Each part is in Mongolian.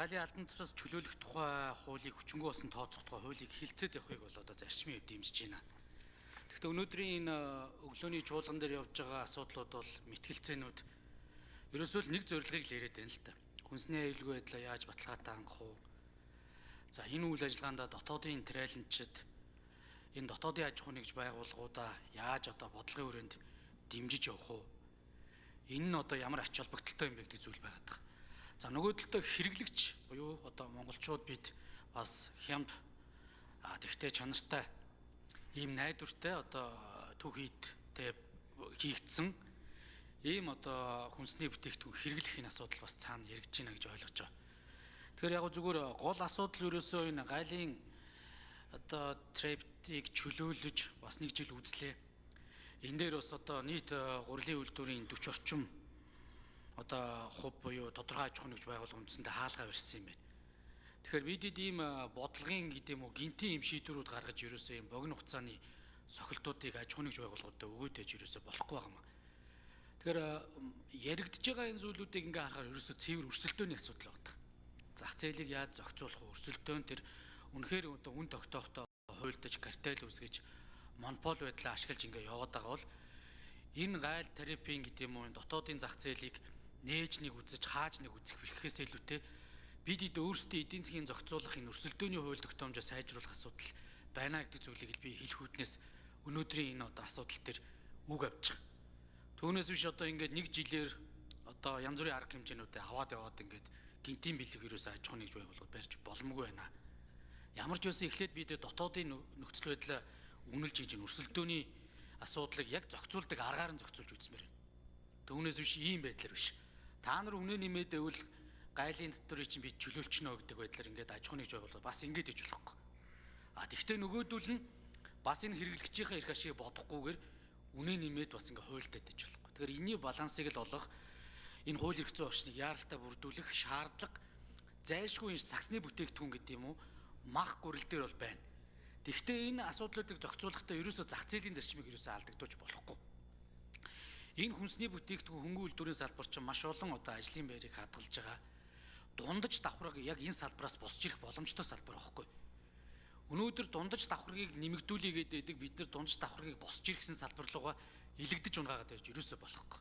Гаалийн албан тушаалаас чөлөөлөх тухай хуулийг хүчингү болсон тооцох тухай хуулийг хилцээд явахыг бол одоо зарчмын хувьд дэмжиж байна. Гэхдээ өнөөдрийн энэ өглөөний чуулган дээр явж байгаа асуудлууд бол мэтгэлцээнүүд ерөөсөө л нэг зорилгыг л яриад байна л та. Хүнсний аюулгүй байдлаа яаж баталгаатай хангах вэ? За энэ үйл ажиллагаанд дотоодын тариаланчид энэ дотоодын аж ахуй нэгж байгууллагуудаа яаж одоо бодлогын хүрээнд дэмжиж явах вэ? Энэ нь одоо ямар ач холбогдолтой юм бэ гэдэг зүйл байгаад байгаа. За нөгөө талдаа хэрэглэгч буюу одоо монголчууд бид бас хямд тэгтээ чанартай ийм найдвартай одоо түүхийдтэй хийгдсэн ийм одоо хүнсний бүтээгдэхүүн хэрэглэх энэ асуудал бас цаана яригдж байна гэж ойлгож байгаа. Тэгэхээр яг зүгээр гол асуудал ерөөсөө энэ гаалийн одоо трейдийг чөлөөлөж бас нэг жил үзлээ. Энэ дээр бас одоо нийт гурилын үйлдвэрийн 40 орчим одоо хувь буюу тодорхой аж ахуй нэгж байгууллага үндсэндээ хаалгаа барьсан юм байна. Тэгэхээр бидэд ийм бодлогын гэдэг юм уу гинтийн ийм шийдвэрүүд гаргаж ерөөсөө ийм богино хугацааны сохилтуудыг аж ахуй нэгж байгууллагуудад өгөөд байж ерөөсөө болохгүй байгаа юм. Тэгэхээр яригдж байгаа энэ зүйлүүдийг ингээ харахаар ерөөсөө цэвэр өрсөлдөөний асуудал байна. Зах зээлийг яаж зохицуулах вэ? Өрсөлдөөн тэр үнэхээр одоо үн тогтоохтой хуульдаж картел үүсгэж монопол байдлаа ашиглаж ингээ яваад байгаа бол энэ гайл тарифын гэдэг юм уу дотоодын зах зээлийг нээж нэг үзэж хааж нэг үзэх бэрхээс илүүтэй бид өөрсдөө эдийн засгийн зохицуулах энэ өрсөлдөөний хууль тогтоомжоо сайжруулах асуудал байна гэдэг зүйлийг би хэлэх үүднээс өнөөдрийн энэ одоо асуудал төр үг авч байгаа. Түүнээс биш одоо ингээд нэг жилээр одоо янз бүрийн арга хэмжээнүүдээ аваад яваад ингээд гинтийн бэлэг юусаа аж ахуй нэгж байгууллагууд барьж боломгүй байна. Ямар ч байсан эхлээд бид дотоодын нөхцөл байдлаа үнэлж хийж өрсөлдөөний асуудлыг яг зохицуулдаг аргаар нь зохицуулж үзмээр байна. Түүнээс биш ийм байдлаар биш. Та нар үнэ нэмээд байвал гайлын доторыг чинь бид чөлөөлчихнө гэдэг байдлаар ингээд аж ахуй нэгж байгууллагууд бас ингэж иж болохгүй. Тэгвэл нөгөөдөл нь бас энэ хэрэглэгчийн эрх ашиг бодохгүйгээр үнэ нэмээд бас ингээд хуйлдаад иж болохгүй. Тэгэхээр энэний балансыг л олох энэ хууль эрх зүйн орчныг яаралтай бүрдүүлэх шаардлага зайлшгүй энэ саксны бүтээгдэхүүн гэдэг юм уу мах гурил дээр бол байна. Гэхдээ энэ асуудлуудыг зохицуулахдаа ерөөсөө зах зээлийн зарчмыг ерөөсөө алдагдуулж болохгүй. Энэ хүнсний бүтээгдэхүүн хөнгөн үйлдвэрийн салбар чинь маш олон одоо ажлын байрыг хадгалж байгаа. Дундаж давхарга яг энэ салбараас босч ирэх боломжтой салбар байхгүй. Өнөөдөр дундаж давхаргыг нэмэгдүүлээгээд байдаг бид нар дундаж давхаргыг босч ирэхсэн салбар руугаа илэгдэж унгаагаад байж ерөөсөө болохгүй.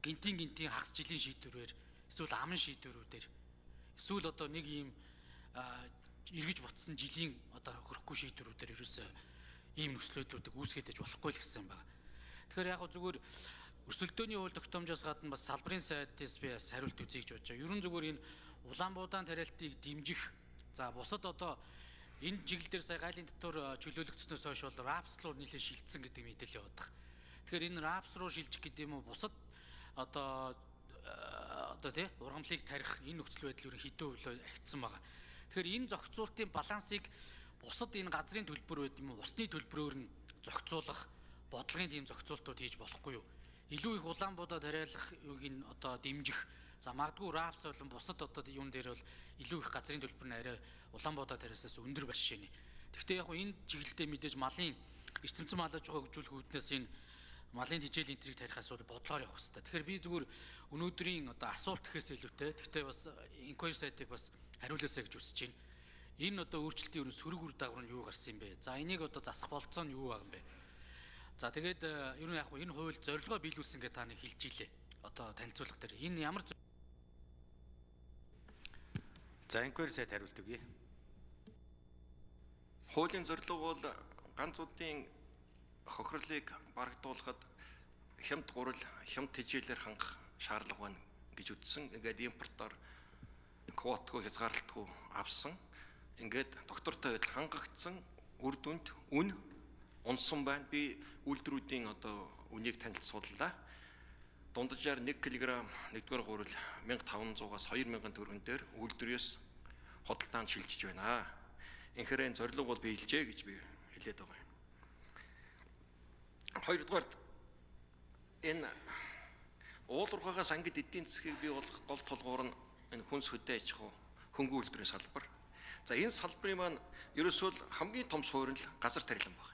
Гинтийн хагас жилийн шийдвэрээр эсвэл аман шийдвэрүүдээр эсвэл одоо нэг ийм эргэж ботсон жилийн одоо хөрөхгүй шийдвэрүүдээр ерөөсөө ийм нөхцөлөдлүүдийг үүсгэж болохгүй л гэсэн байна. Тэгэхээр яг зүгээр өрсөлдөөний хууль тогтоомжоос гадна бас салбарын сайдаас би бас хариулт үзье гэж бодож байгаа. Ерөн зүгээр энэ улаан буудаан тариалтыг дэмжих за бусад одоо энэ чиглэл дээр сая гайлын дотор чөлөөлөгдснөөс хойш бол РАПС руу нэлээд шилжсэн гэдэг мэдээлэл яваад байгаа. Тэгэхээр энэ РАПС руу шилжих гэдэг юм уу бусад одоо тий ургамлыг тарих энэ нөхцөл байдал юу хэдэн хувь агцсан байгаа. Тэгэхээр энэ зохицуултын балансыг бусад энэ газрын төлбөр байд юм уу усны төлбөрөөр нь зохицуулах бодлогын тийм зохицуултууд хийж болохгүй юу? Илүү их улаан буудаа тариалах юуг нь одоо дэмжих. За магадгүй РАПС болон бусад одоо юун дээр бол илүү их газрын төлбөр нь арай улаан буудаа тариасаас өндөр байх шээ. Гэхдээ яг энэ чиглэлдээ мэдээж малын ертөнцийн мал аж ахуйг хөгжүүлэх үүднээс энэ малын тижэл энтрийг тарих асуудал бодлогоор явах хэрэгтэй. Тэгэхээр би зүгээр өнөөдрийн одоо асуулт гэхээс илүүтэй гэхдээ бас инквайри сайтыг бас хариулаасаа гэж үсэж байна. Энэ одоо өөрчлөлтийн сөрөг үр дагавар нь юу гарсан юм бэ? За энийг одоо засах болцоо нь юу байгаа юм бэ? За тэгээд ер нь яг энэ хууль зорилгоо биелүүлсэн гэж та нэг хэлж илээ. Одоо танилцуулах дээр энэ ямар за инквайри сайт хариулт өгье. Хуулийн зорилго бол ганцуудын хохирлыг барагдуулахад хямд гурил, хямд тэжээлээр хангах шаардлага байна гэж үзсэн. Ингээд импортоор квотгүй хязгаарлалтгүй авсан. Ингээд доктортой байдал хангагдсан үр дүнд үн унсан байна. Би үйлдвэрүүдийн одоо үнийг танилцууллаа. Дунджаар 1 кг 1-р гурил 1500-аас 2000 төгрөгөн дээр үйлдвэрээс хөдөлтаанд шилжиж байна. Инхээр энэ зорилго бол биелжээ гэж би хэлээд байгаа юм. Хоёрдугаарт энэ уулуурхаагаас ангид эдийн засгийг бий болгох гол тулгуур нь энэ хүнс хөдөө аж ахуй хөнгөн үйлдвэрийн салбар. За энэ салбарын маань ерөөсөө хамгийн том суурь нь газар тарилан байна.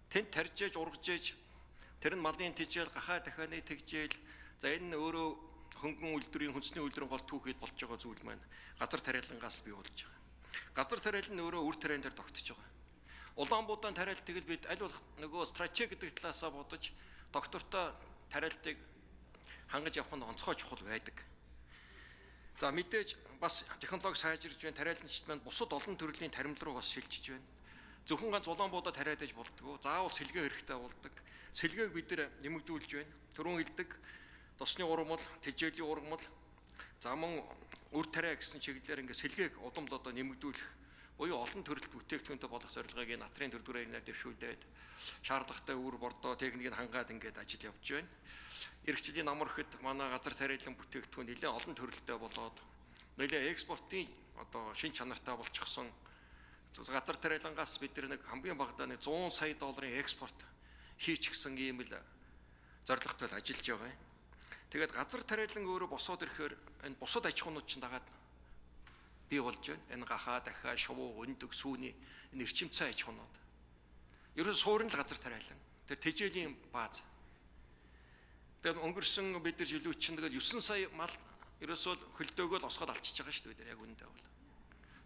Тэнд тарж ээж ургаж ээж тэр нь малын тэжээл гахаа дахианы тэгжээл за энэ өөрөө хөнгөн үйлдвэрийн хүнсний үйлдвэрийн гол түүхэд болж байгаа зүйл маань газар тариалангаас бий болж байгаа. Газар тариалан нь өөрөө үр тариан дээр тогтож байгаа. Улаанбуудаа тариалтыг бид аль болох нөгөө стратеги гэдэг талаасаа бодож доктортой тариалтыг хангаж явах нь онцгой чухал байдаг. За мэдээж бас технологи сайжирж байна, тариаланчид маань бусад олон төрлийн таримл руу бас шилжиж байна. Зөвхөн ганц улаанбуудаа тариад ээж болдгоо. Заавал сэлгээ хэрэгтэй болдог. Сэлгээг бид нэр нэмэгдүүлж байна. Түрүүн хэлдэг тосны ургамал, тэжээлийн ургамал, замун үр тариа гэсэн чиглэлээр ингээд сэлгээг удамд одоо нэмэгдүүлэх буюу олон төрөлт бүтээгдэхүүнтэй болох зорилгыг натрийн төрдүрээр дэвшүүлээд шаардлагатай үр бордоо техникийг хангаад ингээд ажил явж байна. Ирэх жилийн амар ихэд манай газар тариалан бүтээгдэхүүн нэлээд олон төрөлттэй болоод нэлээд экспортын одоо шин чанартай болчихсон. Газар тариалангаас бид нэг хамгийн багадаа нэг 100 сая долларын экспорт хийчихсэн ийм л зорилготой ажиллаж байгаа юм. Тэгээд газар тариалан өөрөө босоод ирэхээр энэ бусад аж ахуйнууд чинь дагаад бий болж байна. Энэ гахаа, дахиа, шувуу, өндөг, сүүний энэ эрчимцэн аж ахуйнууд. Ерөөс суурин л газар тариалан. Тэр тэжээлийн бааз. Тэгээд өнгөрсөн бид нар жилүүд чинь тэгээд 9 сая мал ерөөсөө хөлдөөгөө л осгоод алчиж байгаа шүү дээ. Яг үүндээ бол.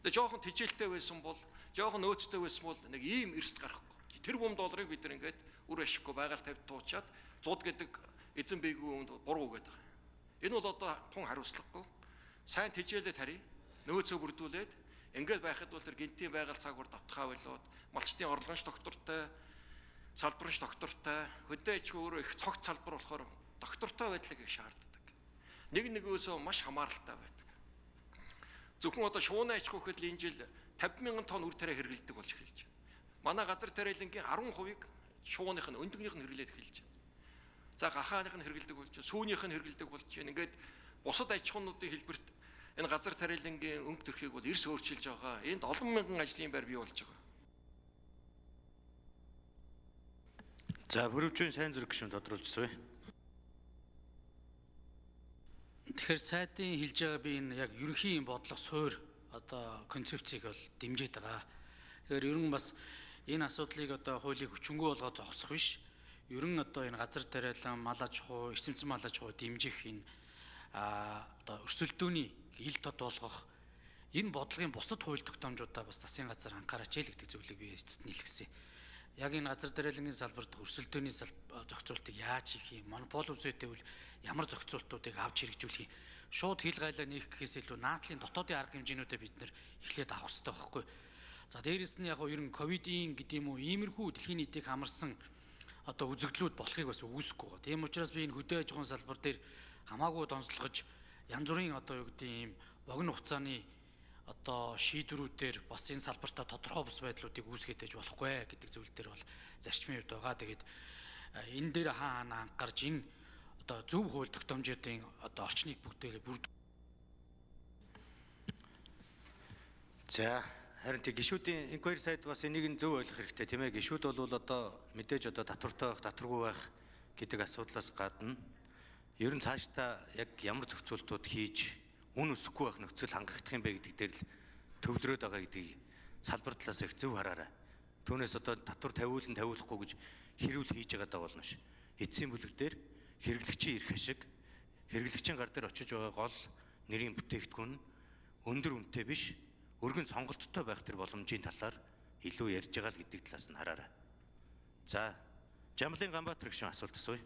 Тэгээд жоохон тэжээлтэй байсан бол, жоохон нөөцтэй байсан бол нэг ийм эрсд гарахгүй. Тэр $1 долларыг бид нар ингээд үр ашиггүй байгаль тавьд туучаад зуд гэдэг эзэн бийгүй өмд буруу гэдэг байгаа. Энэ бол одоо тун хариуцлагагүй. Сайн тэжээлээ тарья. Нөөцөө бүрдүүлээд ингээд байхад бол тэр гинтийн байгаль цагуур давтахаа болоод малчтын орлогонч доктортой, салбарч доктортой, хөдөө аж ахуй өөрөө их цогц салбар болохоор доктортой байдлыг их шаарддаг. Нэг нөгөөсөө маш хамааралтай байдаг. Зөвхөн одоо шууны аж ахуй гэхэд энэ жил 50,000 тонн үр тариа хэрэглэдэг болж эхэлж байна. Манай газар тариалангийн 10% шууных нь өндөгнийх нь хэрэглээд эхэлж байна. За гахааных нь хэрэглэдэг болж байна, сүүнийх нь хэрэглэдэг болж байна. Ингээд бусад аж ахуйнуудын хэлбэрт энэ газар тариалангийн өнгө төрхийг бол эрс өөрчилж байгаа. Энд олон мянган ажлын байр бий болж байгаа. За бүрөвчийн сайн зүрх гишүүн тодруулжсав. Тэгэхээр сайдын хэлж байгаа би энэ яг ерөнхий бодлого суурь одоо концепцийг бол дэмжиж байгаа. Тэгэхээр ерөн бас энэ асуудлыг одоо хуулийг хүчингүй болгоод зогсох биш. Ерөн одоо энэ газар тариалан, мал аж ахуй, эрчимцэн мал аж ахуй дэмжих энэ одоо өрсөлдөөний ил тод болгох энэ бодлогын бусад хууль тогтоомжуудаа бас засгийн газар анхаараач гэдэг зүйлийг би эцэст нь хэлгэсэн. Яг энэ газар тариалангийн салбарт өрсөлдөөний зохицуултыг яаж хийх юм, монопол үсэтэй бол ямар зохицуултуудыг авч хэрэгжүүлэх юм. Шууд хил гайлаа нээх гэхээс илүү наадлын дотоодын арга хэмжээнүүдээ бид нэр эхлээд авах хэрэгтэй байхгүй. За дээрэс нь яг нь ерөн ковидын гэдэг юм уу, иймэрхүү дэлхийн нийтийг хамарсан одоо үзэгдлүүд болохыг бас үгүйсэхгүй байгаа. Тийм учраас би энэ хөдөө аж ахуйн салбар дээр хамаагүй донцолгож янз бүрийн одоо юу гэдэг ийм богино хугацааны одоо шийдвэрүүдээр бас энэ салбартаа тодорхой бус байдлуудыг үүсгэж ээж болохгүй гэдэг зүйл дээр бол зарчмын хувьд байгаа. Тэгээд энэ дээр хаана анхаарч энэ одоо зөв хууль тогтоомжуудын одоо орчныг бүгдээрээ бүрд. За харин тэг гишүүдийн инквайри сайд бас энийг нь зөв ойлгох хэрэгтэй тийм ээ. Гишүүд бол одоо мэдээж одоо татвартай байх, татваргүй байх гэдэг асуудлаас гадна ер нь цаашдаа яг ямар зохицуултууд хийж үн өсөхгүй байх нөхцөл хангагдах юм бэ гэдэг дээр л төвлөрөөд байгаа гэдгийг салбар талаас их зөв хараарай. Түүнээс одоо татвар тавиулан тавиулахгүй гэж хэрүүл хийж байгаа даа болно ш. Эцсийн бүлэг дээр хэрэглэгчийн эрх ашиг, хэрэглэгчийн гар дээр очиж байгаа гол нэрийн бүтээгдэхүүн өндөр үнэтэй биш, өргөн сонголттой байх тэр боломжийн талаар илүү ярьж байгаа л гэдэг талаас нь хараарай. За, Жамлын Ганбаатар гишүүн асуулт асууя.